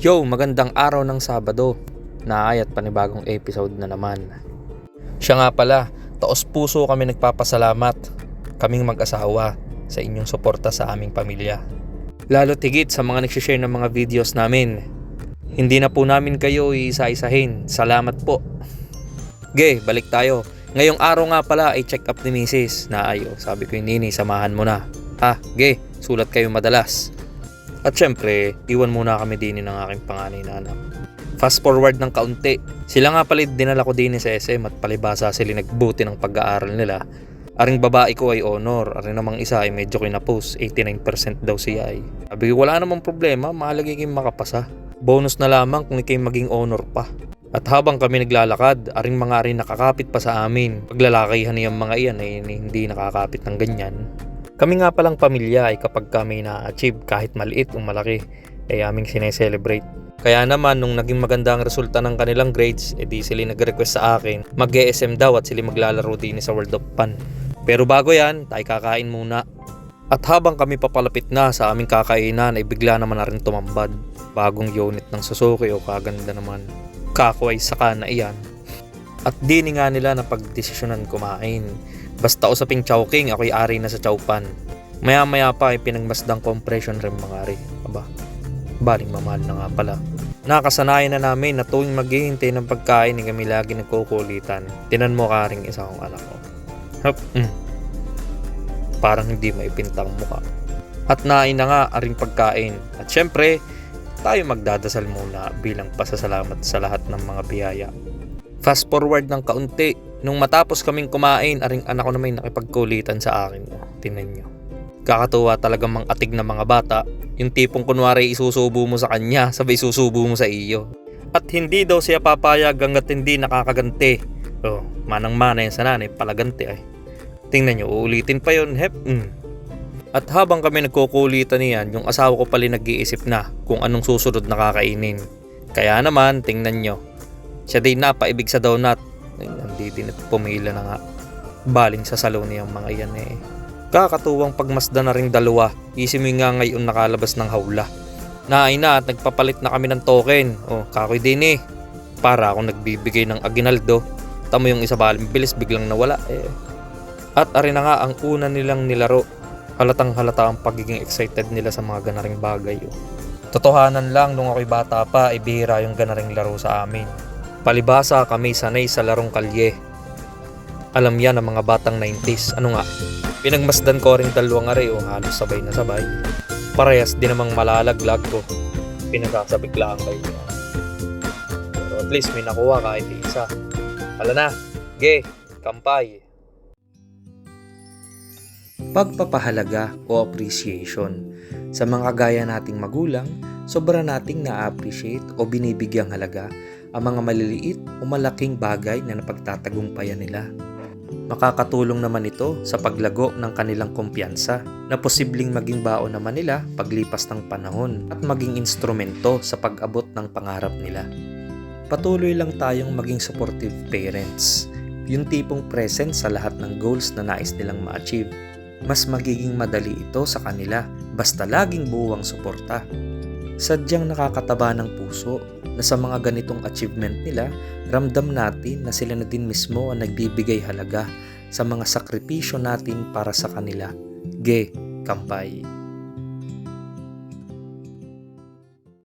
Yo, magandang araw ng Sabado. Naayat panibagong episode na naman. Siya nga pala, taos puso kami nagpapasalamat, kaming mag-asawa, sa inyong suporta sa aming pamilya. Lalo tigit sa mga nagsishare ng mga videos namin. Hindi na po namin kayo iisa-isahin. Salamat po. Ge, balik tayo. Ngayong araw nga pala ay check up ni Mrs. na ayo. Sabi ko yung nini, samahan mo na. Ge, sulat kayo madalas. At syempre, iwan muna kami din ng aking panganay na anak. Fast forward ng kaunti. Sila nga pala dinala ko din sa SM at palibasa sila nagbuti ng pag-aaral nila. Aring babae ko ay honor, aring namang isa ay medyo kinapos, 89% daw siya ay. Sabi ko wala namang problema, mahalagi kayong makapasa. Bonus na lamang kung ikay maging honor pa. At habang kami naglalakad, aring mga rin nakakapit pa sa amin. Paglalakihan niyang mga iyan ay hindi nakakapit ng ganyan. Kami nga palang pamilya ay kapag kami na-achieve kahit maliit o malaki ay aming sineselebrate. Kaya naman nung naging maganda ang resulta ng kanilang grades, edi sila nag-request sa akin mag-ESM daw at sila maglalaro din sa World of Fun. Pero bago yan, tayo kakain muna. At habang kami papalapit na sa aming kakainan ay bigla naman na rin tumambad. Bagong unit ng Suzuki o kaganda naman. Kako ay saka na iyan. At di nga nila na pagdesisyonan kumain. Basta usaping chowking, ako'y ari na sa chowpan. Maya-maya pa ay pinagmasdang compression rin mga ari. Aba, baling mamahal na nga pala. Nakasanayan na namin na tuwing maghihintay ng pagkain ni kami lagi nagkukulitan. Tinan mo karing isa kong anak ko. Parang hindi maipintang mukha. At nain na nga aring pagkain. At syempre, tayo magdadasal muna bilang pasasalamat sa lahat ng mga biyaya. Fast forward ng kaunti, nung matapos kaming kumain, aring anak ko na may nakipagkulitan sa akin. Tingnan nyo. Kakatuwa talagang mga atig na mga bata. Yung tipong kunwari isusubo mo sa kanya, sabay isusubo mo sa iyo. At hindi daw siya papayag hanggat hindi nakakaganti. Manang-mana yan sa nanay, palaganti ay. Tingnan nyo, uulitin pa yun. At habang kami nagkukulitan niyan, yung asawa ko pala nag-iisip na kung anong susunod na kakainin. Kaya naman, tingnan nyo. Siya din napaibig sa donut. Nandito na pumila na nga. Baling sa salon niyang mga iyan eh. Kakatuwang pagmasdan na ring dalawa. Isip mo nga ngayon nakalabas ng hawla. Naay na at nagpapalit na kami ng token. Kakoy din eh. Para akong nagbibigay ng aginaldo. Tamo yung isa baling bilis biglang nawala eh. At arin na nga ang una nilang nilaro. Halatang halata ang pagiging excited nila sa mga ganaring bagay. Totohanan lang nung ako'y bata pa ay bihira yung ganaring laro sa amin. Palibasa kami sanay sa larong kalye. Alam yan ng mga batang 90s. Ano nga? Pinagmasdan ko rin dalawang are halos sabay na sabay. Parehas din namang malalaglag ko. Pinagkasabiglaan kayo. Pero at least may nakuha kahit isa. Hala na, ge, kampay. Pagpapahalaga o appreciation. Sa mga gaya nating magulang, sobra nating na-appreciate o binibigyang halaga ang mga maliliit o malaking bagay na napagtatagumpayan nila. Makakatulong naman ito sa paglago ng kanilang kumpiyansa na posibleng maging baon naman nila paglipas ng panahon at maging instrumento sa pag-abot ng pangarap nila. Patuloy lang tayong maging supportive parents, yung tipong present sa lahat ng goals na nais nilang ma-achieve. Mas magiging madali ito sa kanila basta laging buwang suporta. Sadyang nakakataba ng puso na sa mga ganitong achievement nila, ramdam natin na sila na din mismo ang nagbibigay halaga sa mga sakripisyo natin para sa kanila. Ge, kampay.